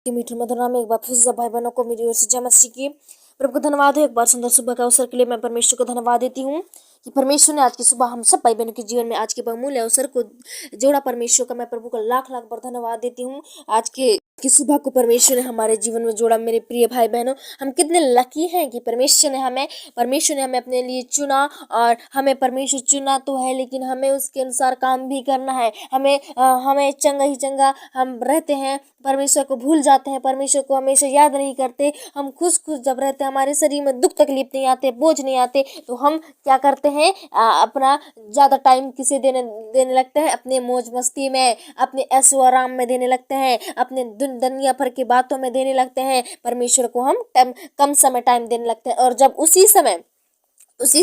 कि मीठे मधुर नाम में एक बार फिर से भाई बहनों को मेरी ओर से जय मसीह की। प्रभु को धन्यवाद है एक बार सुंदर सुबह का अवसर के लिए मैं परमेश्वर को धन्यवाद देती हूँ कि परमेश्वर ने आज की सुबह हम सब भाई बहनों के जीवन में आज के बहुमूल्य अवसर को जोड़ा। परमेश्वर का मैं प्रभु को लाख लाख बार धन्यवाद देती हूँ। आज के की सुबह को परमेश्वर ने हमारे जीवन में जोड़ा। मेरे प्रिय भाई बहनों, हम कितने लकी हैं कि परमेश्वर ने हमें अपने लिए चुना। और हमें परमेश्वर चुना तो है, लेकिन हमें उसके अनुसार काम भी करना है। हमें चंगा ही चंगा हम रहते हैं, परमेश्वर को भूल जाते हैं, परमेश्वर को हमेशा याद नहीं करते। हम खुश जब रहते हैं, हमारे शरीर में दुख तकलीफ नहीं आते, बोझ नहीं आते, तो हम क्या करते हैं, अपना ज़्यादा टाइम किसे देने लगते हैं, अपने मौज मस्ती में, अपने ऐशो आराम में देने लगते हैं, अपने दुनिया भर की बातों में देने लगते हैं। परमेश्वर को हम कम समय टाइम देने लगते हैं। और जब उसी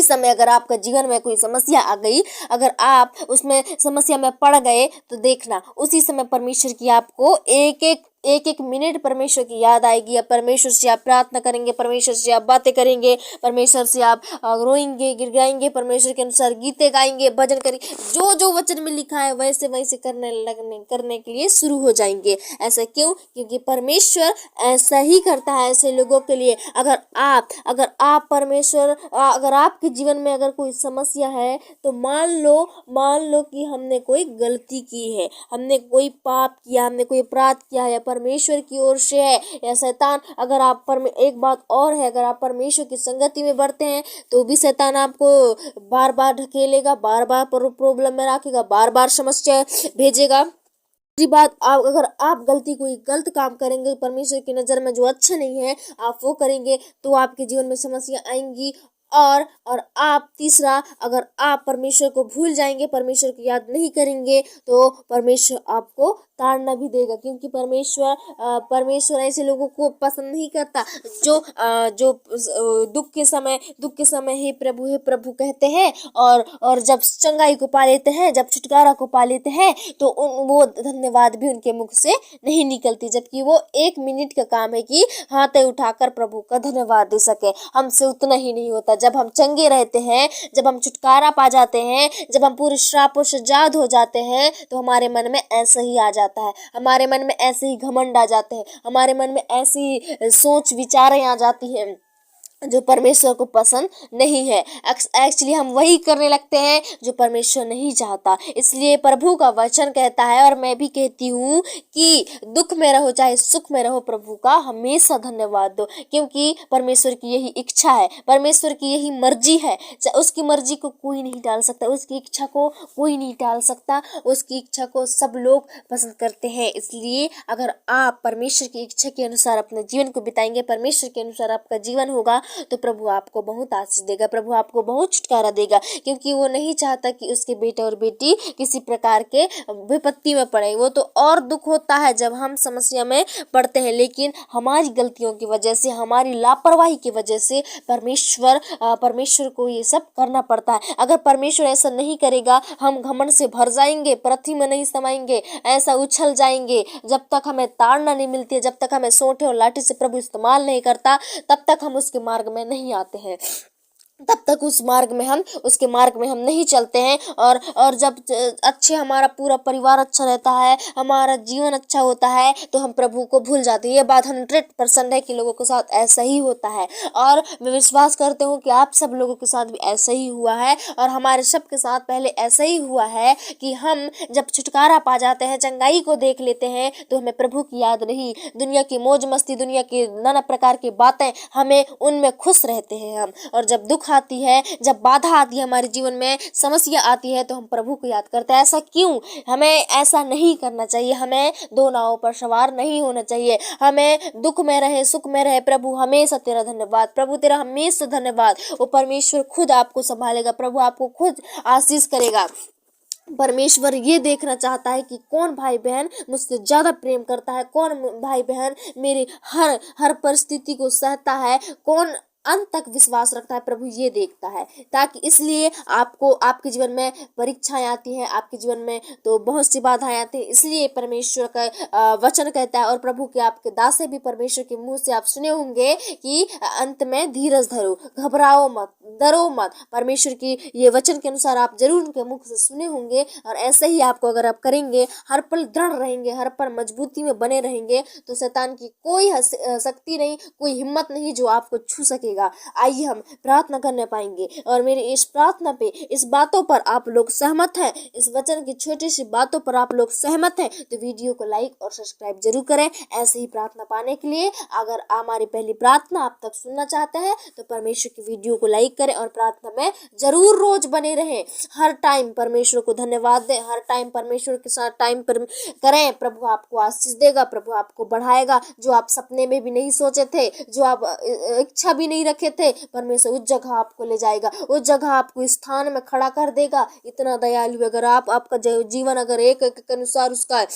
समय अगर आपका जीवन में कोई समस्या आ गई, अगर आप उसमें समस्या में पड़ गए, तो देखना उसी समय परमेश्वर की आपको एक मिनट परमेश्वर की याद आएगी। या परमेश्वर से आप प्रार्थना करेंगे, परमेश्वर से आप बातें करेंगे, परमेश्वर से आप रोएंगे, गिड़गिड़ाएंगे, परमेश्वर के अनुसार गीते गाएंगे, भजन करेंगे, जो जो वचन में लिखा है वैसे वैसे करने के लिए शुरू हो जाएंगे। ऐसा क्यों? क्योंकि परमेश्वर ऐसा ही करता है ऐसे लोगों के लिए। अगर आप परमेश्वर, अगर आपके जीवन में अगर कोई समस्या है, तो मान लो कि हमने कोई गलती की है, हमने कोई पाप किया, हमने कोई अपराध किया है, परमेश्वर की ओर से है या शैतान। अगर आप एक बात और है, अगर आप परमेश्वर की संगति में बढ़ते हैं, तो भी शैतान आपको बार बार ढकेलेगा, बार बार प्रॉब्लम में रखेगा, बार बार समस्या भेजेगा। दूसरी बात, अगर आप कोई गलत काम करेंगे, परमेश्वर की नज़र में जो अच्छा नहीं है आप वो करेंगे, तो आपके जीवन में समस्या आएंगी। और आप तीसरा, अगर आप परमेश्वर को भूल जाएंगे, परमेश्वर की याद नहीं करेंगे, तो परमेश्वर आपको ताड़ना भी देगा। क्योंकि परमेश्वर ऐसे लोगों को पसंद नहीं करता जो दुख के समय हे प्रभु कहते हैं, और जब चंगाई को पा लेते हैं, जब छुटकारा को पा लेते हैं, तो वो धन्यवाद भी उनके मुख से नहीं निकलती। जबकि वो 1 मिनट का काम है कि हाथ उठाकर प्रभु का धन्यवाद दे सके। हमसे उतना ही नहीं होता। जब हम चंगे रहते हैं, जब हम छुटकारा पा जाते हैं, जब हम पूरे श्रापों से आजाद हो जाते हैं, तो हमारे मन में ऐसा ही आ जाता है, हमारे मन में ऐसे ही घमंड आ जाते हैं, हमारे मन में ऐसी सोच विचारें आ जाती हैं जो परमेश्वर को पसंद नहीं है। एक्चुअली हम वही करने लगते हैं जो परमेश्वर नहीं चाहता। इसलिए प्रभु का वचन कहता है, और मैं भी कहती हूँ, कि दुख में रहो चाहे सुख में रहो, प्रभु का हमेशा धन्यवाद दो। क्योंकि परमेश्वर की यही इच्छा है, परमेश्वर की यही मर्जी है। उसकी मर्जी को कोई नहीं टाल सकता, उसकी इच्छा को कोई नहीं टाल सकता, उसकी इच्छा को सब लोग पसंद करते हैं। इसलिए अगर आप परमेश्वर की इच्छा के अनुसार अपने जीवन को बिताएंगे, परमेश्वर के अनुसार आपका जीवन होगा, तो प्रभु आपको बहुत आशीष देगा, प्रभु आपको बहुत छुटकारा देगा। क्योंकि वो नहीं चाहता कि उसके बेटे और बेटी किसी प्रकार के विपत्ति में पड़े। वो तो और दुख होता है जब हम समस्या में पड़ते हैं, लेकिन हमारी गलतियों की वजह से, हमारी लापरवाही की वजह से परमेश्वर को ये सब करना पड़ता है। अगर परमेश्वर ऐसा नहीं करेगा, हम घमंड से भर जाएंगे, पृथ्वी में नहीं समाएंगे, ऐसा उछल जाएंगे। जब तक हमें ताड़ना नहीं मिलती है, जब तक हमें सोंठे और लाठी से प्रभु इस्तेमाल नहीं करता, तब तक हम उसके मार्ग में नहीं आते हैं, तब तक उसके मार्ग में हम नहीं चलते हैं। और जब हमारा पूरा परिवार अच्छा रहता है, हमारा जीवन अच्छा होता है, तो हम प्रभु को भूल जाते हैं। ये बात 100% है कि लोगों के साथ ऐसा ही होता है। और मैं विश्वास करती हूँ कि आप सब लोगों के साथ भी ऐसा ही हुआ है, और हमारे सब के साथ पहले ऐसा ही हुआ है कि हम जब छुटकारा पा जाते हैं, चंगाई को देख लेते हैं, तो हमें प्रभु की याद नहीं, दुनिया की मौज मस्ती, दुनिया की नाना प्रकार की बातें, हमें उनमें खुश रहते हैं हम। और जब दुख आती है, जब बाधा आती है हमारे जीवन में, समस्या आती है, तो हम प्रभु को याद करते हैं। ऐसा क्यों? हमें ऐसा नहीं करना चाहिए। हमें दो नावों पर सवार नहीं होना चाहिए। हमें दुख में रहे सुख में रहे, प्रभु हमेशा तेरा धन्यवाद, प्रभु तेरा हमेशा धन्यवाद। वो परमेश्वर खुद आपको संभालेगा, प्रभु आपको खुद आशीष करेगा। परमेश्वर ये देखना चाहता है कि कौन भाई बहन मुझसे ज़्यादा प्रेम करता है, कौन भाई बहन मेरी हर परिस्थिति को सहता है, कौन अंत तक विश्वास रखता है प्रभु ये देखता है। ताकि इसलिए आपको आपके जीवन में परीक्षाएं आती हैं, आपके जीवन में तो बहुत सी बाधाएं आती हैं, इसलिए परमेश्वर का वचन कहता है और प्रभु के आपके दास भी परमेश्वर के मुंह से आप सुने होंगे कि अंत में धीरज धरो, घबराओ मत, डरो मत। परमेश्वर की ये वचन के अनुसार आप जरूर उनके मुख से सुने होंगे और ऐसे ही आपको अगर आप करेंगे, हर पल दृढ़ रहेंगे, हर पल मजबूती में बने रहेंगे, तो शैतान की कोई शक्ति नहीं, कोई हिम्मत नहीं जो आपको छू सकेगा। आइए हम प्रार्थना करने पाएंगे और मेरी इस प्रार्थना पे, इस बातों पर आप लोग सहमत हैं, इस वचन की छोटी सी बातों पर आप लोग सहमत हैं, तो वीडियो को लाइक और सब्सक्राइब जरूर करें। ऐसे ही प्रार्थना पाने के लिए अगर हमारी पहली प्रार्थना आप तक सुनना चाहते हैं तो परमेश्वर की वीडियो को लाइक करें और प्रार्थना में जरूर रोज बने रहें। हर टाइम परमेश्वर को धन्यवाद दें, हर टाइम परमेश्वर के साथ टाइम पर करें। प्रभु आपको आशीष देगा, प्रभु आपको बढ़ाएगा। जो आप सपने में भी नहीं सोचे थे, जो आप इच्छा भी नहीं रखे थे, परमेश्वर उस जगह आपको ले जाएगा, उस जगह आपको स्थान में खड़ा कर देगा। इतना दयालु अगर आपका जीवन अगर एक के अनुसार उसका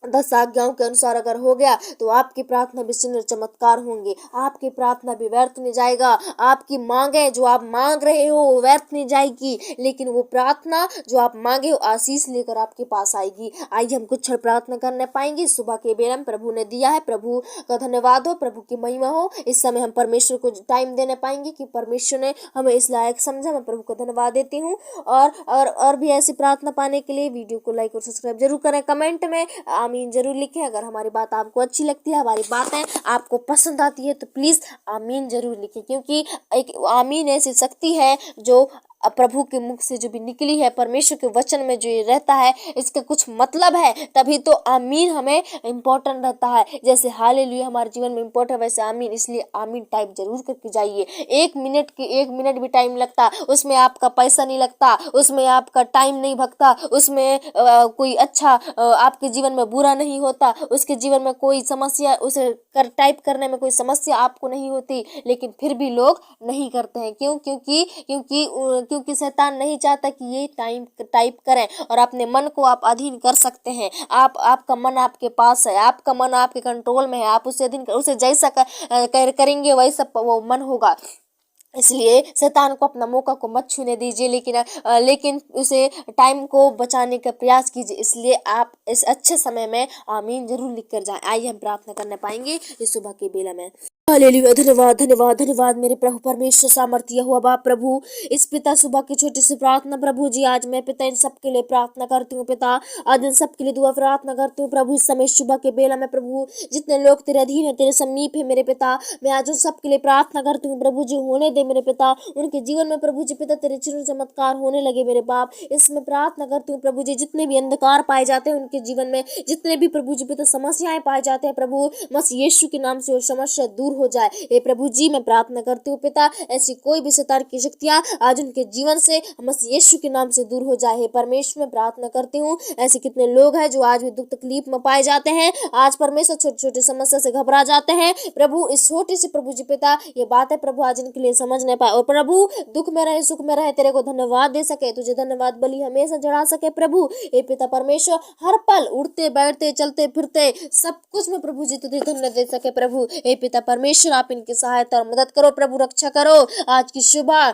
10 आज्ञाओं के अनुसार अगर हो गया तो आपकी प्रार्थना भी चिन्ह चमत्कार होंगे, आपकी प्रार्थना भी व्यर्थ नहीं जाएगा। आपकी मांगे जो आप मांग रहे हो वो व्यर्थ नहीं जाएगी, लेकिन वो प्रार्थना जो आप मांगे हो आशीष लेकर आपके पास आएगी। आइए हम कुछ क्षण प्रार्थना करने पाएंगे। सुबह के बेला में प्रभु ने दिया है, प्रभु का धन्यवाद हो, प्रभु की महिमा हो। इस समय हम परमेश्वर को टाइम देने पाएंगे कि परमेश्वर ने हमें इस लायक समझा। मैं प्रभु को धन्यवाद देती हूँ और भी ऐसी प्रार्थना पाने के लिए वीडियो को लाइक और सब्सक्राइब जरूर करें। कमेंट में आमीन जरूर लिखें। अगर हमारी बात आपको अच्छी लगती है, हमारी बातें आपको पसंद आती है तो प्लीज आमीन जरूर लिखें, क्योंकि एक आमीन ऐसी शक्ति है जो प्रभु के मुख से जो भी निकली है, परमेश्वर के वचन में जो ये रहता है, इसका कुछ मतलब है, तभी तो आमीन हमें इम्पोर्टेंट रहता है। जैसे हालेलुया हमारे जीवन में इम्पोर्टेंट है, वैसे आमीन, इसलिए आमीन टाइप जरूर करके जाइए। 1 मिनट भी टाइम लगता, उसमें आपका पैसा नहीं लगता, उसमें आपका टाइम नहीं भगता, उसमें कोई अच्छा आपके जीवन में बुरा नहीं होता, उसके जीवन में कोई समस्या, उसे टाइप करने में कोई समस्या आपको नहीं होती, लेकिन फिर भी लोग नहीं करते हैं। क्यों? क्योंकि शैतान नहीं चाहता कि ये टाइप करें और अपने मन को आप अधीन कर सकते हैं। आपका मन आपके पास है, आपका मन आपके कंट्रोल में है, आप उसे जैसा करेंगे वैसा वो मन होगा। इसलिए शैतान को अपना मौका को मत छूने दीजिए, लेकिन उसे टाइम को बचाने का प्रयास कीजिए। इसलिए आप इस अच्छे समय में आमीन जरूर लिख कर जाएं। आइए हम प्रार्थना करने पाएंगे इस सुबह के बेला में। हालेलुया, धन्यवाद धन्यवाद धन्यवाद मेरे प्रभु परमेश्वर सामर्थ्य हुआ बाप प्रभु। इस पिता सुबह की छोटी सी प्रार्थना प्रभु जी, आज मैं पिता इन सबके लिए प्रार्थना करती हूँ। पिता आज इन सबके लिए दुआ प्रार्थना करती हूँ प्रभु। इस समय सुबह के बेला में प्रभु जितने लोग तेरे अधीन है, तेरे समीप है मेरे पिता, मैं आज उन सबके लिए प्रार्थना करती हूँ प्रभु जी। होने दे मेरे पिता, उनके जीवन में प्रभु जी पिता तेरे चिन्ह चमत्कार होने लगे मेरे बाप। इसमें प्रार्थना करती हूँ प्रभु जी, जितने भी अंधकार पाए जाते हैं उनके जीवन में, जितने भी प्रभु जी पिता समस्याएं पाए जाते हैं प्रभु, मसीह यीशु के नाम से वो समस्या दूर हो जाए। हे प्रभु जी मैं प्रार्थना करती हूँ पिता, ऐसी कोई भी शैतान की शक्तियां आज उनके जीवन से मसीह यीशु के नाम से दूर हो जाए। हे परमेश्वर मैं प्रार्थना करती हूँ, ऐसे कितने लोग हैं जो आज भी दुख तकलीफ में पाए जाते हैं, आज परमेश्वर छोटी छोटी समस्या से घबरा जाते हैं प्रभु। इस छोटी सी प्रभु जी पिता ये बातें प्रभु आज इनके लिए समझ नहीं पाए, और प्रभु दुख में रहे सुख में रहे तेरे को धन्यवाद दे सके, तुझे धन्यवाद बलि हमेशा चढ़ा सके प्रभु। हे पिता परमेश्वर हर पल उठते बैठते चलते फिरते सब कुछ में प्रभु जी तुझे धन्यवाद दे सके प्रभु। हे पिता परमेश्वर आप इनकी सहायता और मदद करो प्रभु, रक्षा करो। आज की सुबह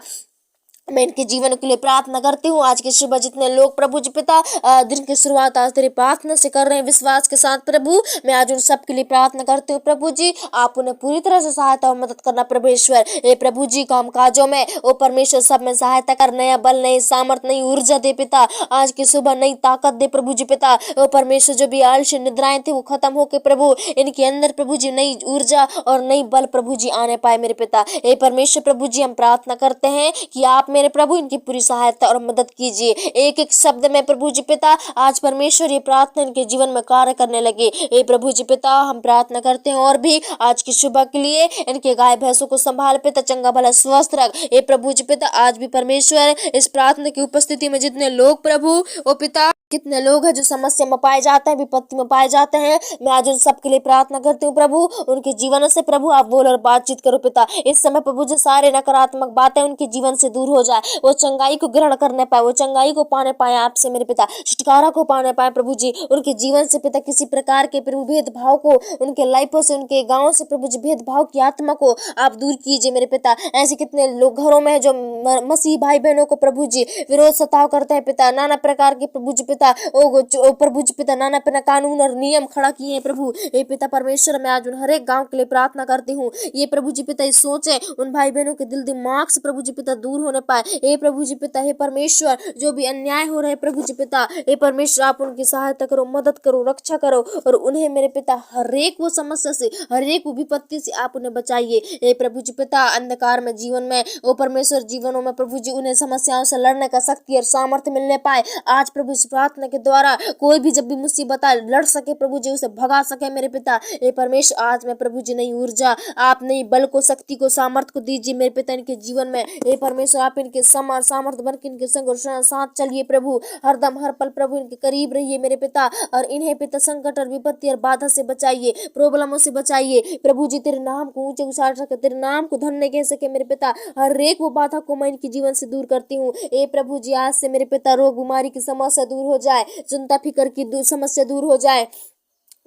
मैं इनके जीवन के लिए प्रार्थना करती हूँ। आज की सुबह जितने लोग प्रभु जी पिता दिन की शुरुआत आज तेरी प्रार्थना से कर रहे हैं विश्वास के साथ प्रभु, मैं आज उन सब के लिए प्रार्थना करती हूँ प्रभु जी। आप उन्हें पूरी तरह से सहायता और मदद करना परमेश्वर। हे प्रभु जी काम काजों में ओ परमेश्वर सब में सहायता कर, नया बल नई सामर्थ नई ऊर्जा दे पिता। आज की सुबह नई ताकत दे प्रभु जी पिता। ओ परमेश्वर जो भी आलस्य निद्राएं थी वो खत्म होके प्रभु इनके अंदर प्रभु जी नई ऊर्जा और नई बल प्रभु जी आने पाए मेरे पिता। हे परमेश्वर प्रभु जी हम प्रार्थना करते हैं कि आप मेरे प्रभु इनकी पूरी सहायता और मदद कीजिए। एक एक शब्द में प्रभु जी पिता आज परमेश्वर ये प्रार्थना इनके जीवन में कार्य करने लगे। हे प्रभु जी पिता हम प्रार्थना करते हैं और भी आज की सुबह के लिए इनके गाय भैंसों को संभाल पिता, चंगा भला स्वस्थ रख। हे प्रभु जी पिता आज भी परमेश्वर इस प्रार्थना की उपस्थिति में जितने लोग प्रभु ओ पिता कितने लोग हैं जो समस्या में पाए जाते हैं, विपत्ति में पाए जाते हैं। मैं आज उन सबके लिए प्रार्थना करती हूँ प्रभु, उनके जीवन से प्रभु आप बोल और बातचीत करो पिता। इस समय प्रभु जो सारे नकारात्मक बातें उनके जीवन से दूर हो जाए, वो चंगाई को ग्रहण करने पाए, वो चंगाई को पाने पाए आपसे मेरे पिता, छुटकारा को पाने पाए प्रभु जी। उनके जीवन से पिता किसी प्रकार के प्रभु भेदभाव को, उनके लाइफों से, उनके गाँव से प्रभु जी भेदभाव की आत्मा को आप दूर कीजिए मेरे पिता। ऐसे कितने लोग घरों में जो मसीह भाई बहनों को प्रभु जी विरोध सताव करते हैं पिता, नाना प्रकार के प्रभु जी पिता ओ प्रभु जी पिता नाना प्रकार कानून और नियम खड़ा किए हैं प्रभु। ये पिता परमेश्वर, मैं आज उन हर एक गांव के लिए प्रार्थना करती हूँ। ये प्रभु जी पिता इस सोचे उन भाई बहनों के दिल दिमाग से प्रभु जी पिता दूर होने पाए। हे प्रभु जी पिता, हे परमेश्वर, जो भी अन्याय हो रहा है प्रभु जी पिता, हे परमेश्वर आप उनकी सहायता करो, मदद करो, रक्षा करो और उन्हें मेरे पिता हर एक वो समस्या से, हर एक वो विपत्ति से आप उन्हें बचाइए। हे प्रभु जी पिता, अंधकार में जीवन में ओ परमेश्वर जीवनों में प्रभु जी उन्हें समस्याओं से लड़ने का शक्ति और सामर्थ्य मिलने पाए। आज प्रभु इस प्रार्थना के द्वारा कोई भी जब भी मुसीबत आए लड़ सके प्रभु जी, उसे भगा सके मेरे पिता। हे परमेश्वर, आज मैं प्रभु जी नई ऊर्जा, आप नई बल को, शक्ति को, सामर्थ्य को दीजिए मेरे पिता इनके जीवन में। हे परमेश्वर, आप इनके सामर्थ्य बन के इनके संग और साथ चलिए प्रभु, हरदम हर पल प्रभु इनके करीब रहिए मेरे पिता और इन्हें पिता संकट और विपत्ति और बाधा से बचाइए, प्रॉब्लमों से बचाइए प्रभु जी। तेरे नाम को ऊंचे उछाल सके, तेरे नाम को धन्य कह सके मेरे पिता। हर एक वो बाधा को मैं इनके जीवन से दूर करती हूँ। ए प्रभु जी, आज से मेरे पिता रोग बीमारी की समस्या दूर हो जाए, चिंता फिकर की समस्या दूर हो जाए,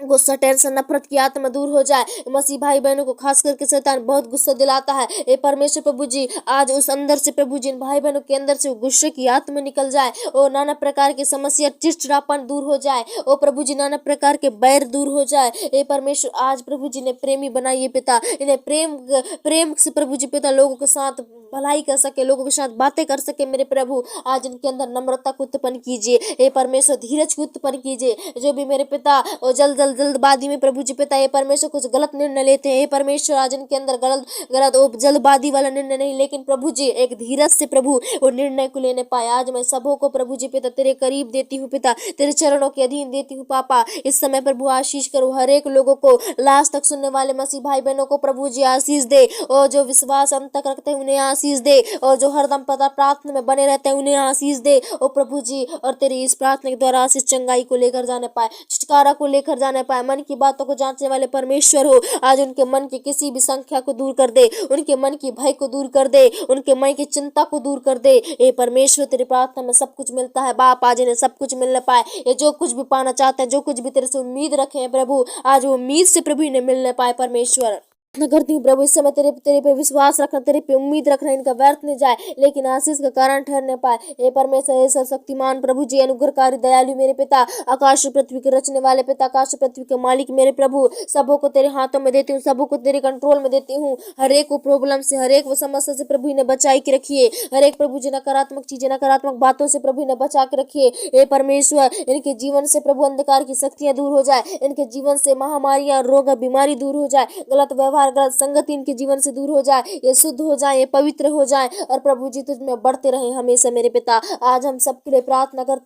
गुस्सा, टेंशन, नफरत की आत्मा दूर हो जाए। मसीह भाई बहनों को खास करके शैतान बहुत गुस्सा दिलाता है। ए परमेश्वर प्रभु जी, आज उस अंदर से प्रभु जी इन भाई बहनों के अंदर से गुस्से की आत्मा निकल जाए। ओ नाना प्रकार की समस्या, चिड़चिड़ापन दूर हो जाए। ओ प्रभु जी, नाना प्रकार के बैर दूर हो जाए। ए परमेश्वर, आज प्रभु जी ने प्रेमी बनाइए पिता, इन्हें प्रेम से प्रभु जी पिता लोगों के साथ भलाई कर सके, लोगों के साथ बातें कर सके मेरे प्रभु। आज इनके अंदर नम्रता को उत्पन्न कीजिए। हे परमेश्वर, धीरज को उत्पन्न कीजिए। जो भी मेरे पिता और जल्दबाजी में प्रभु जी पिता हे परमेश्वर कुछ गलत निर्णय लेते हैं, हे परमेश्वर आज इनके अंदर गलत जल्दबाजी वाला निर्णय नहीं, लेकिन प्रभु जी एक धीरज से प्रभु वो निर्णय को लेने पाए। आज मैं सबों को प्रभु जी पिता तेरे करीब देती हूँ पिता, तेरे चरणों के अधीन देती हूँ पापा। इस समय प्रभु आशीष करो, हर एक लोगों को, लास्ट तक सुनने वाले मसीह भाई बहनों को प्रभु जी आशीष दे। और जो विश्वास अंत तक रखते हैं उन्हें आशीष दे, और जो हरदम पता प्रार्थना में बने रहते हैं उन्हें आशीष दे ओ प्रभु जी। और तेरी इस प्रार्थना के द्वारा आशीष चंगाई को लेकर जाने पाए, छुटकारा को लेकर जाने पाए। मन की बातों को जांचने वाले परमेश्वर हो, आज उनके मन की किसी भी संख्या को दूर कर दे, उनके मन की भय को दूर कर दे, उनके मन की चिंता को दूर कर दे। ए परमेश्वर, तेरी प्रार्थना में सब कुछ मिलता है बाप, आज इन्हें सब कुछ मिलने पाए। ये जो कुछ भी पाना चाहते हैं, जो कुछ भी तेरे से उम्मीद रखे हैं प्रभु, आज वो उम्मीद से प्रभु इन्हें मिलने पाए परमेश्वर। मैं करती हूँ प्रभु, इस समय तेरे पे विश्वास रखना, तेरे पे उम्मीद रखना इनका व्यर्थ नहीं जाए, लेकिन आशीष का कारण ठहरने पाए। हे परमेश्वर, हे सर्वशक्तिमान प्रभु जी, अनुग्रहकारी दयालु मेरे पिता, आकाश पृथ्वी के रचने वाले पिता, आकाश पृथ्वी के मालिक मेरे प्रभु, सबों को तेरे हाथों में देती हूँ, सबों को तेरे कंट्रोल में देती हूँ। हर एक को प्रॉब्लम से, हर एक वो समस्या से प्रभु ने बचाई के रखिए। हर एक प्रभु जी नकारात्मक चीजें, नकारात्मक बातों से प्रभु ने बचा के रखिए। हे परमेश्वर, इनके जीवन से प्रभु अंधकार की शक्तियां दूर हो जाए, इनके जीवन से महामारियां, रोग, बीमारी दूर हो जाए, गलत व्यवहार, गलत संगति इनके जीवन से दूर हो जाए, ये शुद्ध हो जाए, ये पवित्र हो जाए और प्रभु जी तुझ में बढ़ते रहे हमेशा मेरे पिता। आज हम सबके लिए प्रार्थना करते हैं।